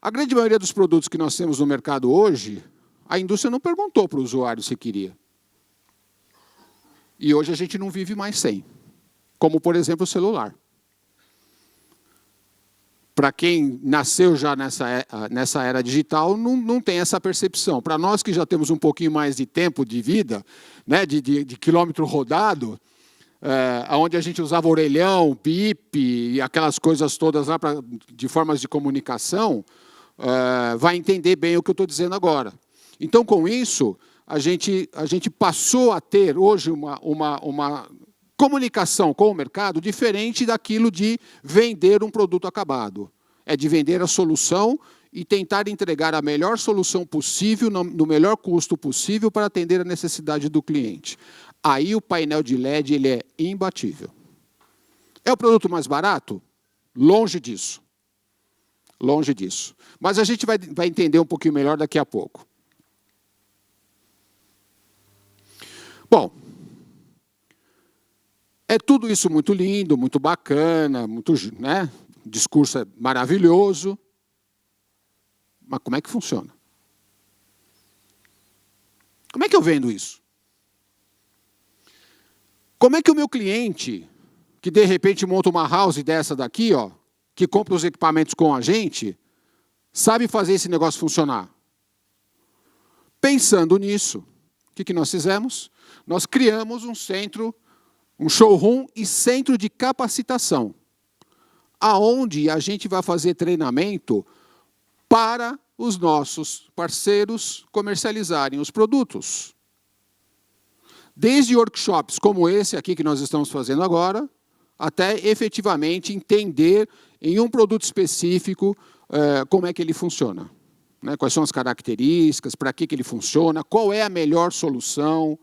A grande maioria dos produtos que nós temos no mercado hoje, a indústria não perguntou para o usuário se queria. E hoje a gente não vive mais sem. Como, por exemplo, o celular. Para quem nasceu já nessa era digital, não tem essa percepção. Para nós que já temos um pouquinho mais de tempo de vida, né, de quilômetro rodado, onde a gente usava orelhão, bip, e aquelas coisas todas lá de formas de comunicação, vai entender bem o que eu estou dizendo agora. Então, com isso, a gente passou a ter hoje uma comunicação com o mercado diferente daquilo de vender um produto acabado. É de vender a solução e tentar entregar a melhor solução possível, no melhor custo possível, para atender a necessidade do cliente. Aí o painel de LED ele é imbatível. É o produto mais barato? Longe disso. Longe disso. Mas a gente vai entender um pouquinho melhor daqui a pouco. Bom, é tudo isso muito lindo, muito bacana, né? O discurso é maravilhoso. Mas como é que funciona? Como é que eu vendo isso? Como é que o meu cliente, que de repente monta uma house dessa daqui, ó, que compra os equipamentos com a gente, sabe fazer esse negócio funcionar? Pensando nisso, o que nós fizemos? Nós criamos um centro, um showroom e centro de capacitação, aonde a gente vai fazer treinamento para os nossos parceiros comercializarem os produtos. Desde workshops como esse aqui que nós estamos fazendo agora, até efetivamente entender em um produto específico como é que ele funciona. Né? Quais são as características, para que ele funciona, qual é a melhor solução.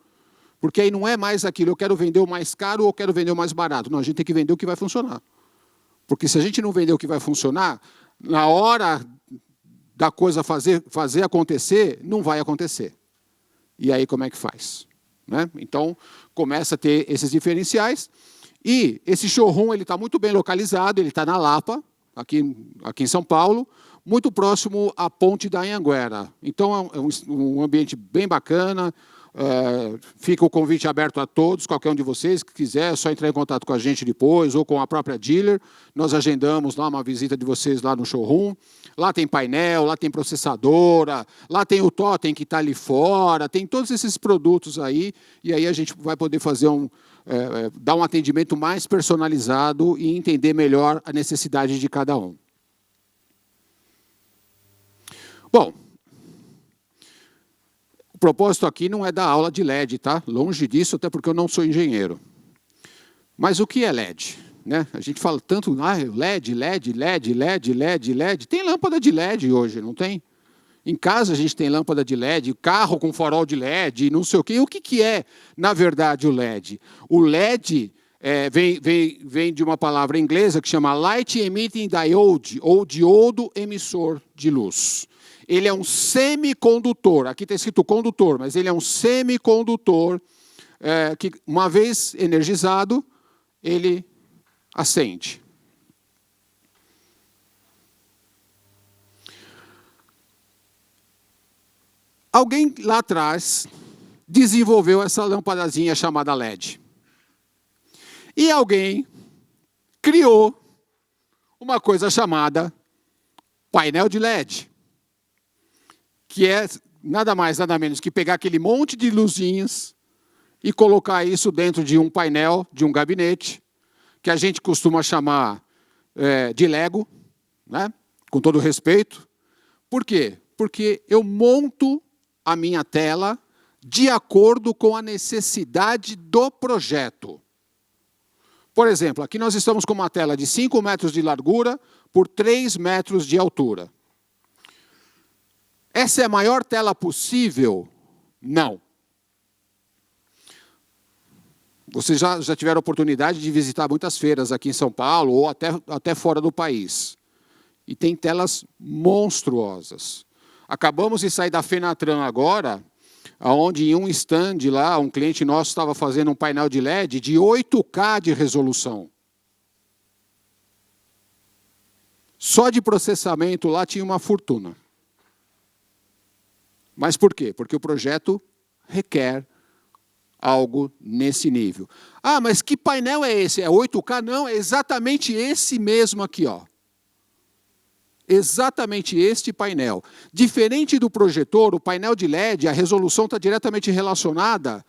Porque aí não é mais aquilo, eu quero vender o mais caro ou eu quero vender o mais barato. Não, a gente tem que vender o que vai funcionar. Porque se a gente não vender o que vai funcionar, na hora da coisa fazer acontecer, não vai acontecer. E aí como é que faz? Né? Então, começa a ter esses diferenciais. E esse showroom está muito bem localizado, ele está na Lapa, aqui em São Paulo, muito próximo à ponte da Anhanguera. Então, é um ambiente bem bacana. Fica o convite aberto a todos, qualquer um de vocês que quiser, é só entrar em contato com a gente depois ou com a própria dealer. Nós agendamos lá uma visita de vocês lá no showroom. Lá tem painel, lá tem processadora, lá tem o totem que está ali fora, tem todos esses produtos aí, e aí a gente vai poder fazer dar um atendimento mais personalizado e entender melhor a necessidade de cada um. Bom, o propósito aqui não é dar aula de LED, tá? Longe disso, até porque eu não sou engenheiro. Mas o que é LED? Né? A gente fala tanto, LED, LED, LED, LED, LED, LED. Tem lâmpada de LED hoje, não tem? Em casa a gente tem lâmpada de LED, carro com farol de LED, não sei o quê. E o que é, na verdade, o LED? O LED vem de uma palavra inglesa que chama Light Emitting Diode, ou diodo emissor de luz. Ele é um semicondutor, aqui está escrito condutor, mas ele é um semicondutor que, uma vez energizado, ele acende. Alguém lá atrás desenvolveu essa lampadazinha chamada LED. E alguém criou uma coisa chamada painel de LED. Que é nada mais, nada menos que pegar aquele monte de luzinhas e colocar isso dentro de um painel, de um gabinete, que a gente costuma chamar de Lego, né? Com todo respeito. Por quê? Porque eu monto a minha tela de acordo com a necessidade do projeto. Por exemplo, aqui nós estamos com uma tela de 5 metros de largura por 3 metros de altura. Essa é a maior tela possível? Não. Vocês já tiveram a oportunidade de visitar muitas feiras aqui em São Paulo ou até fora do país. E tem telas monstruosas. Acabamos de sair da Fenatran agora, onde em um stand lá, um cliente nosso estava fazendo um painel de LED de 8K de resolução. Só de processamento lá tinha uma fortuna. Mas por quê? Porque o projeto requer algo nesse nível. Ah, mas que painel é esse? É 8K? Não, é exatamente esse mesmo aqui, ó. Exatamente este painel. Diferente do projetor, o painel de LED, a resolução está diretamente relacionada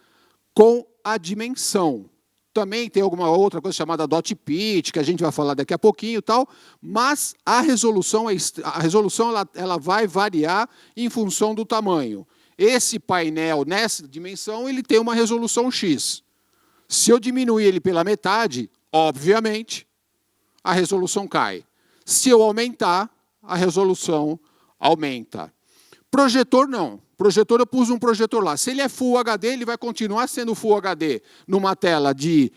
com a dimensão. Também tem alguma outra coisa chamada dot pitch, que a gente vai falar daqui a pouquinho e tal, mas a resolução ela vai variar em função do tamanho. Esse painel, nessa dimensão, ele tem uma resolução X. Se eu diminuir ele pela metade, obviamente, a resolução cai. Se eu aumentar, a resolução aumenta. Projetor, não. Projetor, eu pus um projetor lá. Se ele é Full HD, ele vai continuar sendo Full HD numa tela de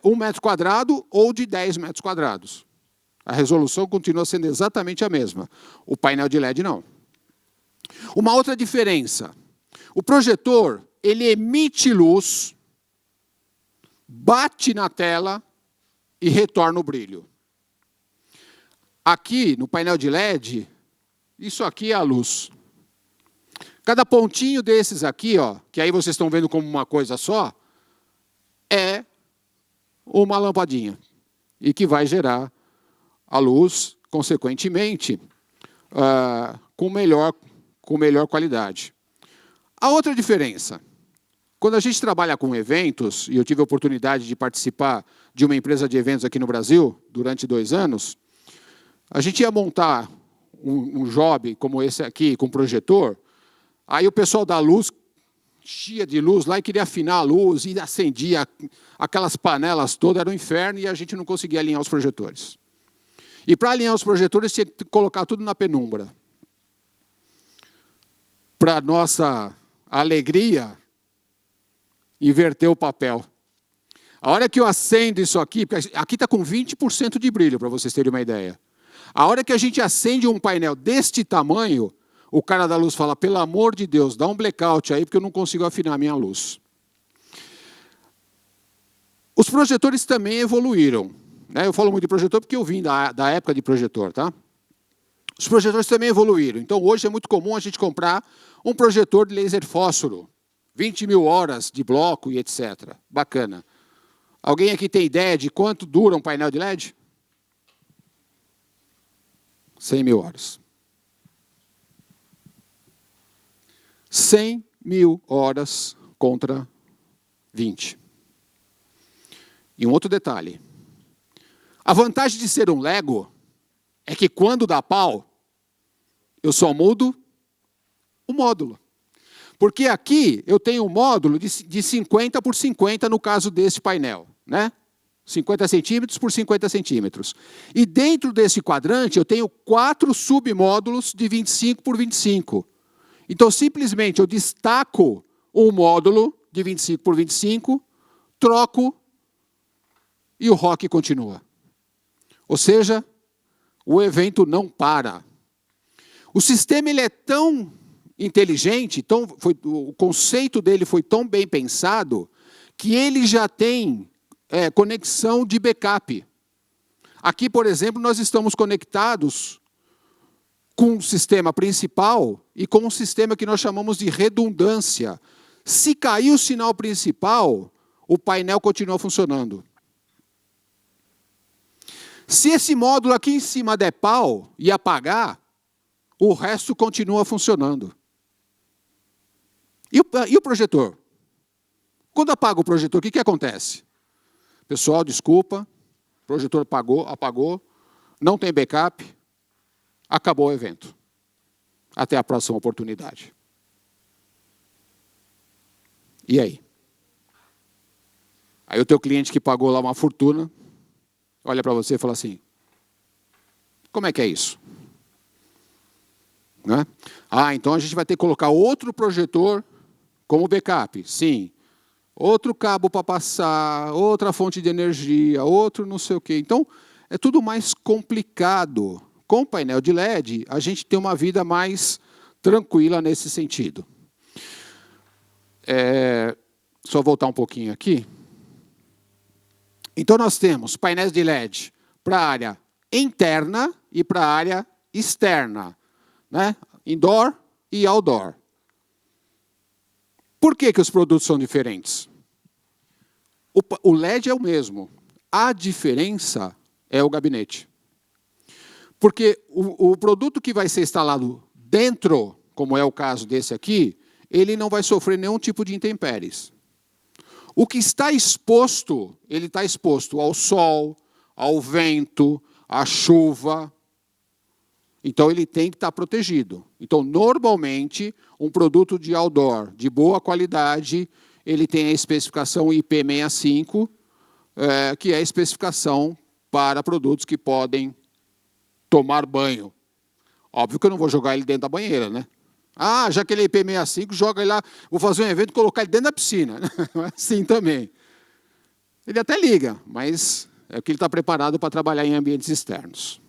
1 metro quadrado ou de 10 metros quadrados. A resolução continua sendo exatamente a mesma. O painel de LED, não. Uma outra diferença. O projetor, ele emite luz, bate na tela e retorna o brilho. Aqui, no painel de LED, isso aqui é a luz. Cada pontinho desses aqui, ó, que aí vocês estão vendo como uma coisa só, é uma lampadinha. E que vai gerar a luz, consequentemente, com melhor qualidade. A outra diferença, quando a gente trabalha com eventos, e eu tive a oportunidade de participar de uma empresa de eventos aqui no Brasil, durante 2 anos, a gente ia montar um job como esse aqui, com projetor, aí o pessoal da luz, cheia de luz lá, e queria afinar a luz, e acendia aquelas panelas todas, era um inferno, e a gente não conseguia alinhar os projetores. E para alinhar os projetores, tinha que colocar tudo na penumbra. Para nossa alegria, inverter o papel. A hora que eu acendo isso aqui, porque aqui está com 20% de brilho, para vocês terem uma ideia. A hora que a gente acende um painel deste tamanho, o cara da luz fala, pelo amor de Deus, dá um blackout aí, porque eu não consigo afinar a minha luz. Os projetores também evoluíram. Eu falo muito de projetor porque eu vim da época de projetor, tá? Os projetores também evoluíram. Então, hoje é muito comum a gente comprar um projetor de laser fósforo, 20 mil horas de bloco e etc. Bacana. Alguém aqui tem ideia de quanto dura um painel de LED? 100 mil horas. 100 mil horas contra 20. E um outro detalhe. A vantagem de ser um Lego é que quando dá pau, eu só mudo o módulo. Porque aqui eu tenho um módulo de 50 por 50 no caso desse painel, né? 50 centímetros por 50 centímetros. E dentro desse quadrante eu tenho 4 submódulos de 25 por 25. Então, simplesmente, eu destaco um módulo de 25 por 25, troco e o rock continua. Ou seja, o evento não para. O sistema ele é tão inteligente, o conceito dele foi tão bem pensado, que ele já tem conexão de backup. Aqui, por exemplo, nós estamos conectados com o sistema principal e com um sistema que nós chamamos de redundância. Se cair o sinal principal, o painel continua funcionando. Se esse módulo aqui em cima der pau e apagar, o resto continua funcionando. E o projetor? Quando apaga o projetor, o que acontece? Pessoal, desculpa, o projetor apagou, não tem backup, acabou o evento. Até a próxima oportunidade. E aí? Aí o teu cliente que pagou lá uma fortuna, olha para você e fala assim, como é que é isso? Né? Ah, então a gente vai ter que colocar outro projetor como backup. Sim. Outro cabo para passar, outra fonte de energia, outro não sei o quê. Então, é tudo mais complicado. Com o painel de LED, a gente tem uma vida mais tranquila nesse sentido. Só voltar um pouquinho aqui. Então, nós temos painéis de LED para a área interna e para a área externa, né? Indoor e outdoor. Por que os produtos são diferentes? O LED é o mesmo. A diferença é o gabinete. Porque o produto que vai ser instalado dentro, como é o caso desse aqui, ele não vai sofrer nenhum tipo de intempéries. O que está exposto, ele está exposto ao sol, ao vento, à chuva. Então, ele tem que estar protegido. Então, normalmente, um produto de outdoor de boa qualidade, ele tem a especificação IP65, que é a especificação para produtos que podem tomar banho. Óbvio que eu não vou jogar ele dentro da banheira, né? Ah, já que ele é IP65, joga ele lá, vou fazer um evento e colocar ele dentro da piscina. Não é assim também. Ele até liga, mas é que ele está preparado para trabalhar em ambientes externos.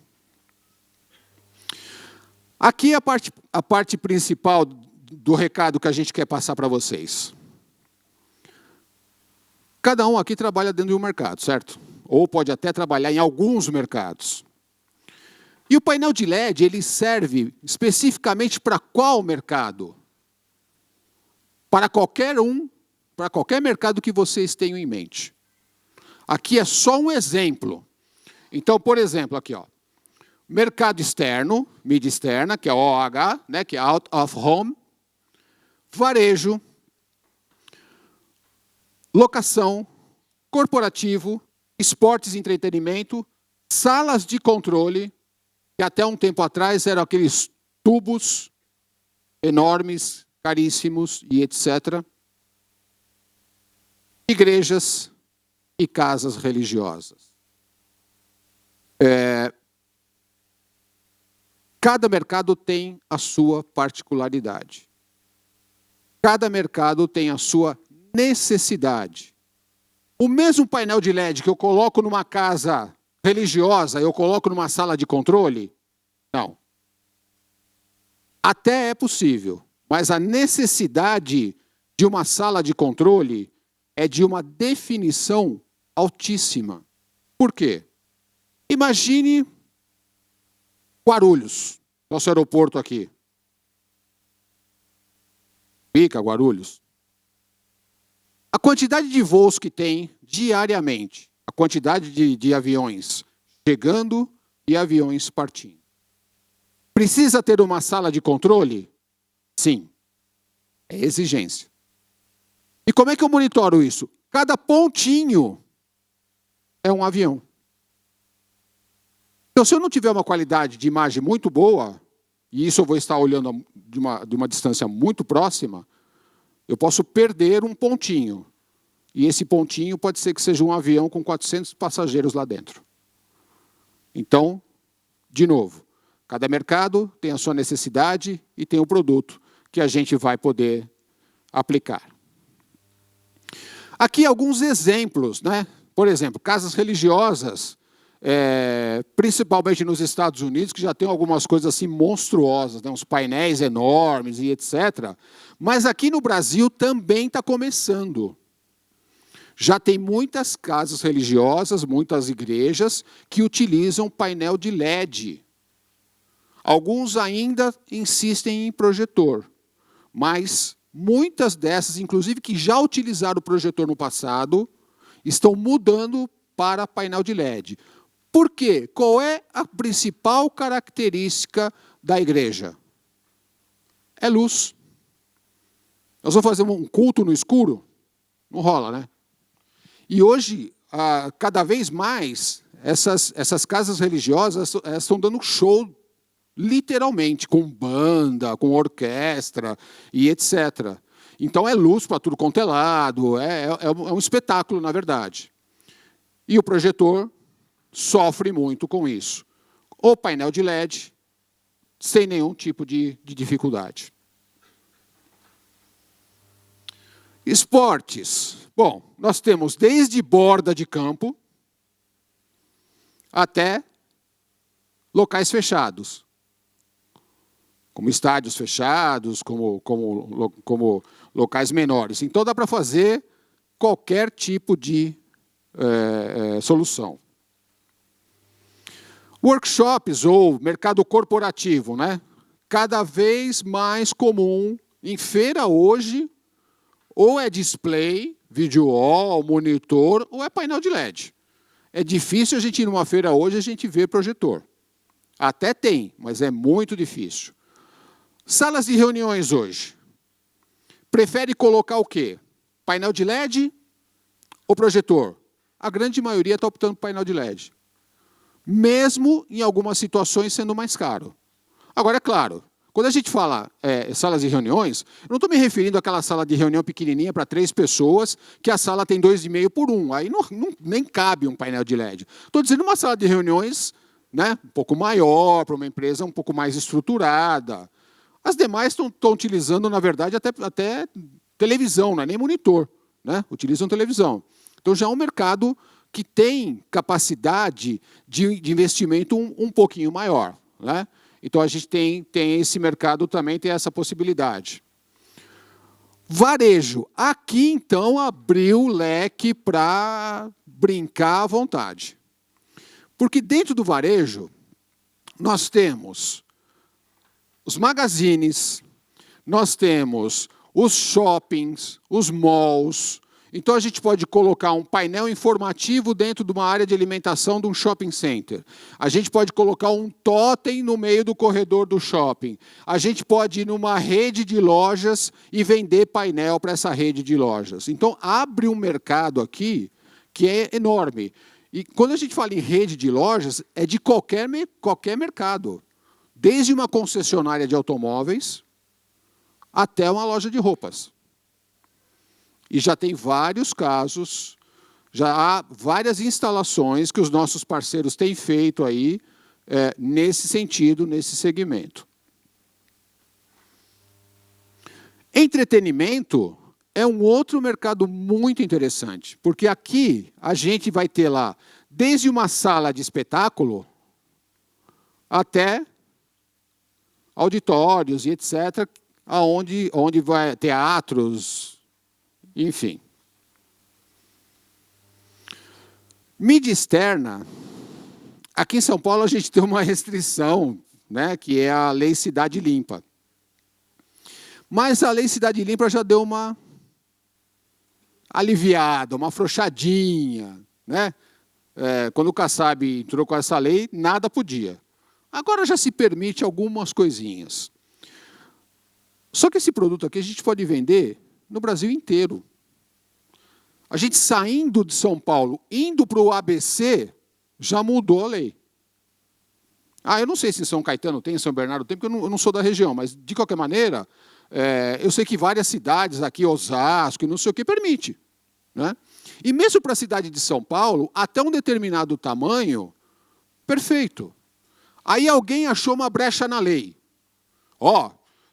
Aqui é a parte principal do recado que a gente quer passar para vocês. Cada um aqui trabalha dentro de um mercado, certo? Ou pode até trabalhar em alguns mercados. E o painel de LED, ele serve especificamente para qual mercado? Para qualquer mercado que vocês tenham em mente. Aqui é só um exemplo. Então, por exemplo, aqui, ó, mercado externo, mídia externa, que é OH, né, que é Out of Home, varejo, locação, corporativo, esportes e entretenimento, salas de controle, que até um tempo atrás eram aqueles tubos enormes, caríssimos e etc. Igrejas e casas religiosas. Cada mercado tem a sua particularidade. Cada mercado tem a sua necessidade. O mesmo painel de LED que eu coloco numa casa religiosa, eu coloco numa sala de controle? Não. Até é possível, mas a necessidade de uma sala de controle é de uma definição altíssima. Por quê? Imagine Guarulhos, nosso aeroporto aqui. Fica Guarulhos. A quantidade de voos que tem diariamente, a quantidade de aviões chegando e aviões partindo. Precisa ter uma sala de controle? Sim. É exigência. E como é que eu monitoro isso? Cada pontinho é um avião. Então, se eu não tiver uma qualidade de imagem muito boa, e isso eu vou estar olhando de uma distância muito próxima, eu posso perder um pontinho. E esse pontinho pode ser que seja um avião com 400 passageiros lá dentro. Então, de novo, cada mercado tem a sua necessidade e tem o produto que a gente vai poder aplicar. Aqui alguns exemplos, né? Por exemplo, casas religiosas, principalmente nos Estados Unidos, que já tem algumas coisas assim monstruosas, né? Uns painéis enormes e etc. Mas aqui no Brasil também está começando. Já tem muitas casas religiosas, muitas igrejas, que utilizam painel de LED. Alguns ainda insistem em projetor, mas muitas dessas, inclusive que já utilizaram o projetor no passado, estão mudando para painel de LED. Por quê? Qual é a principal característica da igreja? É luz. Nós vamos fazer um culto no escuro? Não rola, né? E hoje, cada vez mais, essas casas religiosas estão dando show, literalmente, com banda, com orquestra e etc. Então, é luz para tudo quanto é lado, é um espetáculo, na verdade. E o projetor sofre muito com isso. O painel de LED, sem nenhum tipo de dificuldade. Esportes. Bom, nós temos desde borda de campo até locais fechados, como estádios fechados, como locais menores. Então, dá para fazer qualquer tipo de solução. Workshops ou mercado corporativo, né? Cada vez mais comum em feira hoje, ou é display, vídeo wall, monitor, ou é painel de LED. É difícil a gente ir numa feira hoje e a gente ver projetor. Até tem, mas é muito difícil. Salas de reuniões hoje. Prefere colocar o quê? Painel de LED ou projetor? A grande maioria está optando por painel de LED. Mesmo em algumas situações sendo mais caro. Agora, é claro, quando a gente fala salas de reuniões, eu não estou me referindo àquela sala de reunião pequenininha para 3 pessoas, que a sala tem 2,5 por 1. Aí nem cabe um painel de LED. Estou dizendo uma sala de reuniões, né, um pouco maior, para uma empresa um pouco mais estruturada. As demais estão utilizando, na verdade, até televisão, não é nem monitor, né? Utilizam televisão. Então, já é um mercado que tem capacidade de investimento um pouquinho maior, né? Então, a gente tem esse mercado também, tem essa possibilidade. Varejo. Aqui, então, abriu o leque para brincar à vontade. Porque dentro do varejo, nós temos os magazines, nós temos os shoppings, os malls. Então, a gente pode colocar um painel informativo dentro de uma área de alimentação de um shopping center. A gente pode colocar um totem no meio do corredor do shopping. A gente pode ir numa rede de lojas e vender painel para essa rede de lojas. Então, abre um mercado aqui que é enorme. E quando a gente fala em rede de lojas, é de qualquer mercado. Desde uma concessionária de automóveis até uma loja de roupas. E já tem vários casos, já há várias instalações que os nossos parceiros têm feito aí nesse sentido, nesse segmento. Entretenimento é um outro mercado muito interessante, porque aqui a gente vai ter lá desde uma sala de espetáculo até auditórios e etc., onde vai teatros, enfim. Mídia externa. Aqui em São Paulo a gente tem uma restrição, né, que é a Lei Cidade Limpa. Mas a Lei Cidade Limpa já deu uma aliviada, uma afrouxadinha, né? Quando o Kassab entrou com essa lei, nada podia. Agora já se permite algumas coisinhas. Só que esse produto aqui a gente pode vender no Brasil inteiro. A gente saindo de São Paulo, indo para o ABC, já mudou a lei. Eu não sei se em São Caetano tem, em São Bernardo tem, porque eu não sou da região, mas, de qualquer maneira, eu sei que várias cidades aqui, Osasco e não sei o que, permite. Né? E mesmo para a cidade de São Paulo, até um determinado tamanho, perfeito. Aí alguém achou uma brecha na lei.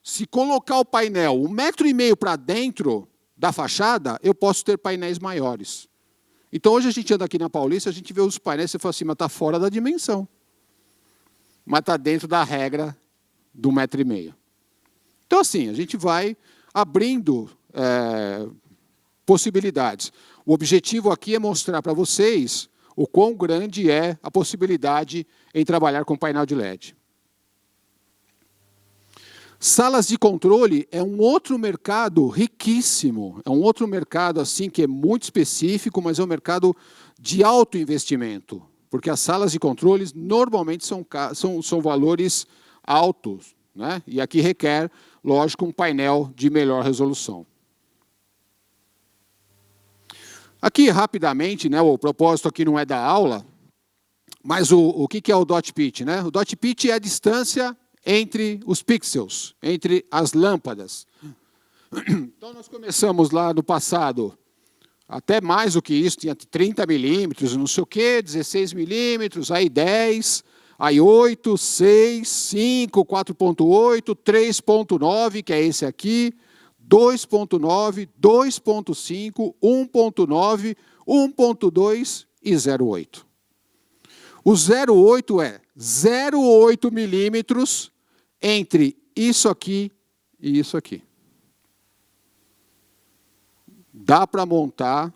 Se colocar o painel 1,5 metro para dentro da fachada, eu posso ter painéis maiores. Então, hoje a gente anda aqui na Paulista, a gente vê os painéis e fala assim, mas está fora da dimensão. Mas está dentro da regra do 1,5 metro. Então, assim, a gente vai abrindo possibilidades. O objetivo aqui é mostrar para vocês o quão grande é a possibilidade em trabalhar com painel de LED. Salas de controle é um outro mercado riquíssimo. É um outro mercado assim que é muito específico, mas é um mercado de alto investimento. Porque as salas de controles normalmente são valores altos, né? E aqui requer, lógico, um painel de melhor resolução. Aqui, rapidamente, né, o propósito aqui não é da aula, mas o que é o dot pitch? Né? O dot pitch é a distância entre os pixels, entre as lâmpadas. Então, nós começamos lá no passado, até mais do que isso, tinha 30 milímetros, não sei o quê, 16 milímetros, aí 10, aí 8, 6, 5, 4.8, 3.9, que é esse aqui, 2.9, 2.5, 1.9, 1.2 e 0.8. O 0.8 é 0.8 milímetros entre isso aqui e isso aqui. Dá para montar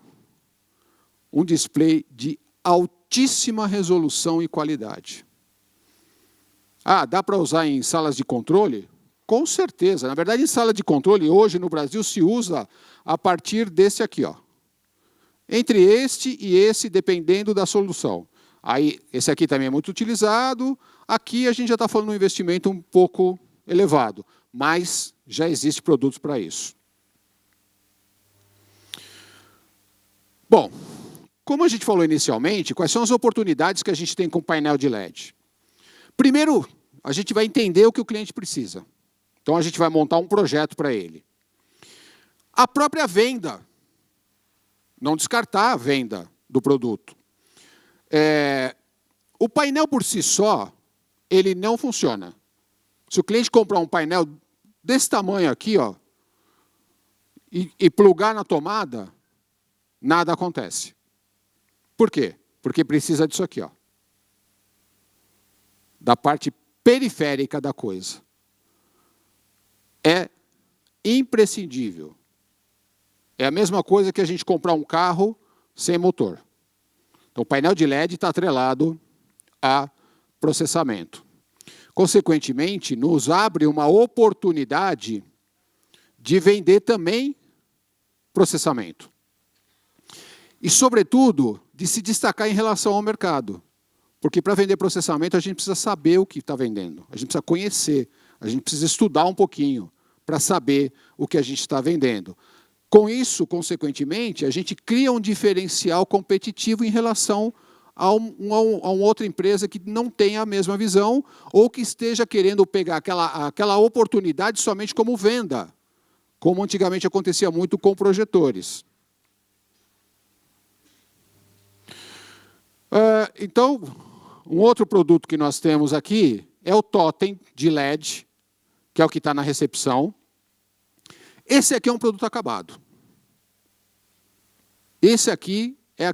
um display de altíssima resolução e qualidade. Ah, dá para usar em salas de controle? Com certeza. Na verdade, em sala de controle, hoje no Brasil, se usa a partir desse aqui, ó. Entre este e esse, dependendo da solução. Aí, esse aqui também é muito utilizado. Aqui a gente já está falando de um investimento um pouco elevado, mas já existem produtos para isso. Bom, como a gente falou inicialmente, quais são as oportunidades que a gente tem com o painel de LED? Primeiro, a gente vai entender o que o cliente precisa. Então, a gente vai montar um projeto para ele. A própria venda. Não descartar a venda do produto. O painel por si só, ele não funciona. Se o cliente comprar um painel desse tamanho aqui, ó, e plugar na tomada, nada acontece. Por quê? Porque precisa disso aqui, ó, da parte periférica da coisa. É imprescindível. É a mesma coisa que a gente comprar um carro sem motor. Então, o painel de LED está atrelado a processamento. Consequentemente, nos abre uma oportunidade de vender também processamento. E, sobretudo, de se destacar em relação ao mercado. Porque, para vender processamento, a gente precisa saber o que está vendendo. A gente precisa conhecer. A gente precisa estudar um pouquinho para saber o que a gente está vendendo. Com isso, consequentemente, a gente cria um diferencial competitivo em relação a uma outra empresa que não tenha a mesma visão ou que esteja querendo pegar aquela oportunidade somente como venda, como antigamente acontecia muito com projetores. Então, um outro produto que nós temos aqui é o totem de LED, que é o que está na recepção. Esse aqui é um produto acabado. Esse aqui é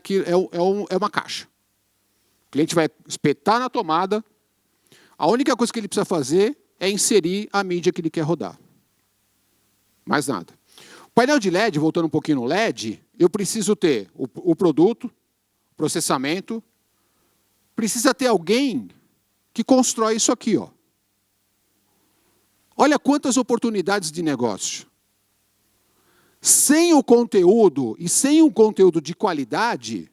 uma caixa. O cliente vai espetar na tomada. A única coisa que ele precisa fazer é inserir a mídia que ele quer rodar. Mais nada. O painel de LED, voltando um pouquinho no LED, eu preciso ter o produto, processamento. Precisa ter alguém que constrói isso aqui, ó. Olha quantas oportunidades de negócio. Sem o conteúdo e sem um conteúdo de qualidade,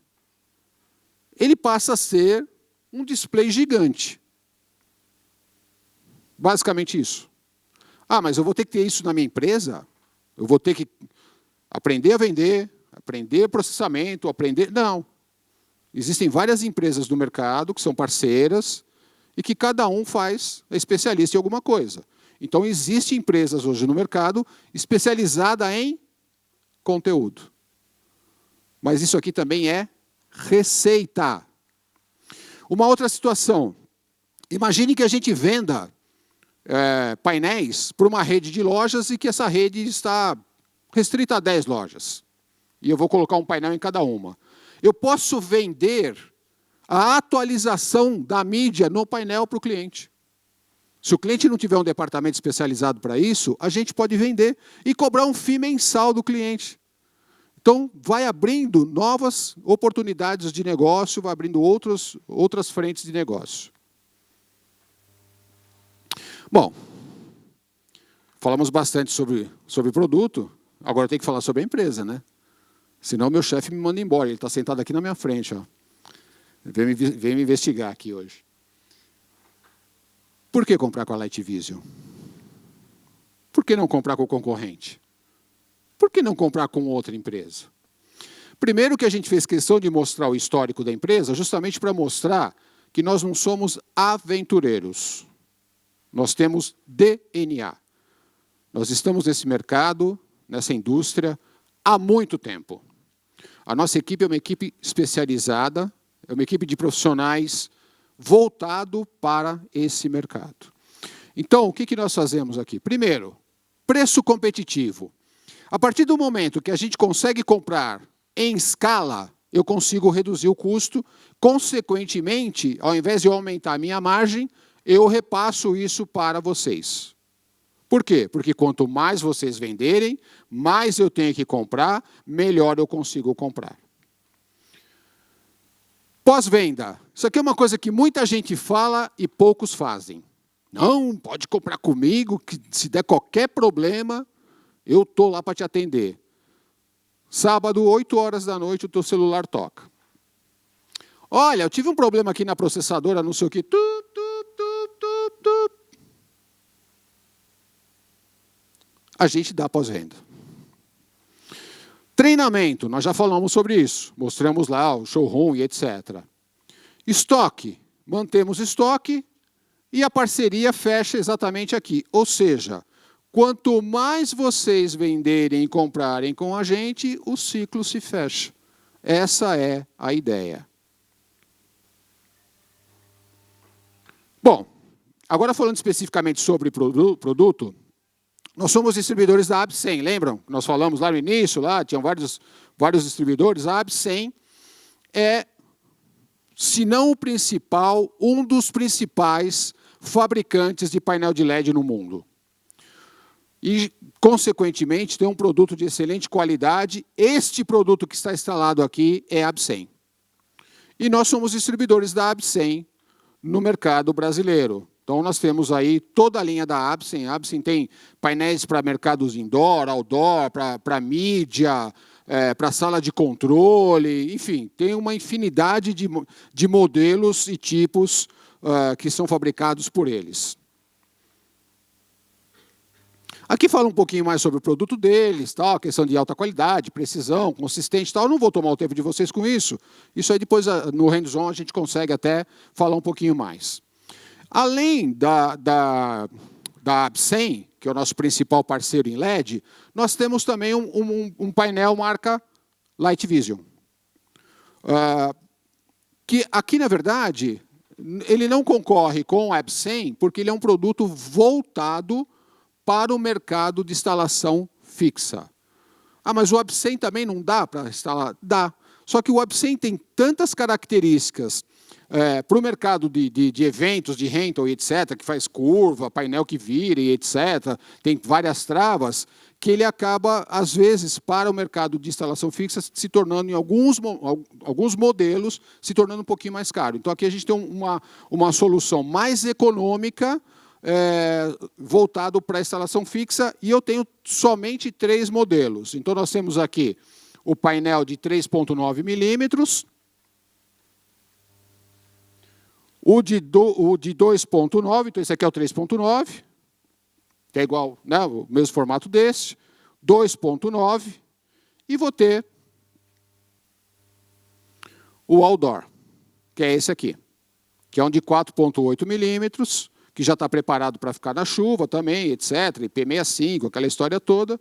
ele passa a ser um display gigante. Basicamente isso. Ah, mas eu vou ter que ter isso na minha empresa? Eu vou ter que aprender a vender, aprender processamento, aprender... Não. Existem várias empresas no mercado que são parceiras e que cada um é especialista em alguma coisa. Então, existem empresas hoje no mercado especializadas em conteúdo. Mas isso aqui também é receita. Uma outra situação. Imagine que a gente venda painéis para uma rede de lojas e que essa rede está restrita a 10 lojas. E eu vou colocar um painel em cada uma. Eu posso vender a atualização da mídia no painel para o cliente. Se o cliente não tiver um departamento especializado para isso, a gente pode vender e cobrar um FII mensal do cliente. Então, vai abrindo novas oportunidades de negócio, vai abrindo outras frentes de negócio. Bom, falamos bastante sobre produto, agora tem que falar sobre a empresa, né? Senão meu chefe me manda embora, ele está sentado aqui na minha frente, ó. Vem me investigar aqui hoje. Por que comprar com a Light Vision? Por que não comprar com o concorrente? Por que não comprar com outra empresa? Primeiro que a gente fez questão de mostrar o histórico da empresa, justamente para mostrar que nós não somos aventureiros. Nós temos DNA. Nós estamos nesse mercado, nessa indústria, há muito tempo. A nossa equipe é uma equipe especializada, é uma equipe de profissionais voltado para esse mercado. Então, o que nós fazemos aqui? Primeiro, preço competitivo. A partir do momento que a gente consegue comprar em escala, eu consigo reduzir o custo. Consequentemente, ao invés de eu aumentar a minha margem, eu repasso isso para vocês. Por quê? Porque quanto mais vocês venderem, mais eu tenho que comprar, melhor eu consigo comprar. Pós-venda. Isso aqui é uma coisa que muita gente fala e poucos fazem. Não, pode comprar comigo, que se der qualquer problema, eu estou lá para te atender. Sábado, 8 horas da noite, o teu celular toca. Olha, eu tive um problema aqui na processadora, não sei o quê. A gente dá pós-venda. Treinamento, nós já falamos sobre isso. Mostramos lá o showroom e etc. Estoque, mantemos estoque e a parceria fecha exatamente aqui. Ou seja, quanto mais vocês venderem e comprarem com a gente, o ciclo se fecha. Essa é a ideia. Bom, agora falando especificamente sobre produto, nós somos distribuidores da AB100, lembram? Nós falamos lá no início, lá tinham vários distribuidores. A AB100 é, se não o principal, um dos principais fabricantes de painel de LED no mundo. E, consequentemente, tem um produto de excelente qualidade. Este produto que está instalado aqui é a AB100. E nós somos distribuidores da AB100 no mercado brasileiro. Então, nós temos aí toda a linha da Absen. A Absen tem painéis para mercados indoor, outdoor, para mídia, para sala de controle, enfim, tem uma infinidade de modelos e tipos que são fabricados por eles. Aqui fala um pouquinho mais sobre o produto deles, tal, questão de alta qualidade, precisão, consistente, tal. Eu não vou tomar o tempo de vocês com isso. Isso aí depois no hands-on a gente consegue até falar um pouquinho mais. Além da AB100, que é o nosso principal parceiro em LED, nós temos também um painel marca Light Vision. Que aqui, na verdade, ele não concorre com o AB100 porque ele é um produto voltado para o mercado de instalação fixa. Ah, mas o AB100 também não dá para instalar? Dá. Só que o AB100 tem tantas características para o mercado de eventos, de rental e etc., que faz curva, painel que vira e etc., tem várias travas, que ele acaba, às vezes, para o mercado de instalação fixa, se tornando, em alguns modelos, se tornando um pouquinho mais caro. Então, aqui a gente tem uma solução mais econômica, voltado para a instalação fixa, e eu tenho somente 3 modelos. Então, nós temos aqui o painel de 3,9 milímetros, o de 2,9, então esse aqui é o 3,9, que é igual, né, o mesmo formato desse, 2,9, e vou ter o outdoor, que é esse aqui, que é um de 4,8 milímetros, que já está preparado para ficar na chuva também, etc., IP65, aquela história toda,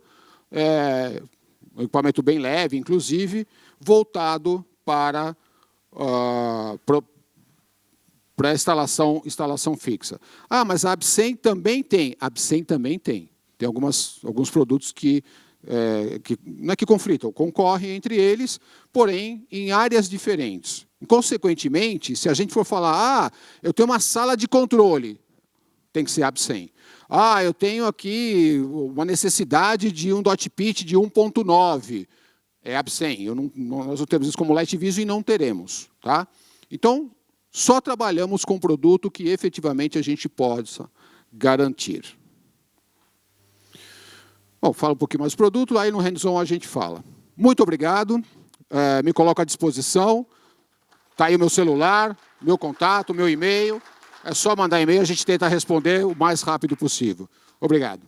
um equipamento bem leve, inclusive, voltado para a instalação fixa. Ah, mas a AB100 também tem. A AB100 também tem. Tem alguns produtos que não é que conflitam, concorrem entre eles, porém em áreas diferentes. Consequentemente, se a gente for falar, eu tenho uma sala de controle, tem que ser AB100. Ah, eu tenho aqui uma necessidade de um dot pitch de 1,9. É AB100. Nós não temos isso como Light Vision e não teremos. Tá? Então, só trabalhamos com produto que efetivamente a gente possa garantir. Bom, fala um pouquinho mais do produto, aí no hands-on a gente fala. Muito obrigado, me coloco à disposição. Está aí o meu celular, meu contato, meu e-mail. É só mandar e-mail, a gente tenta responder o mais rápido possível. Obrigado.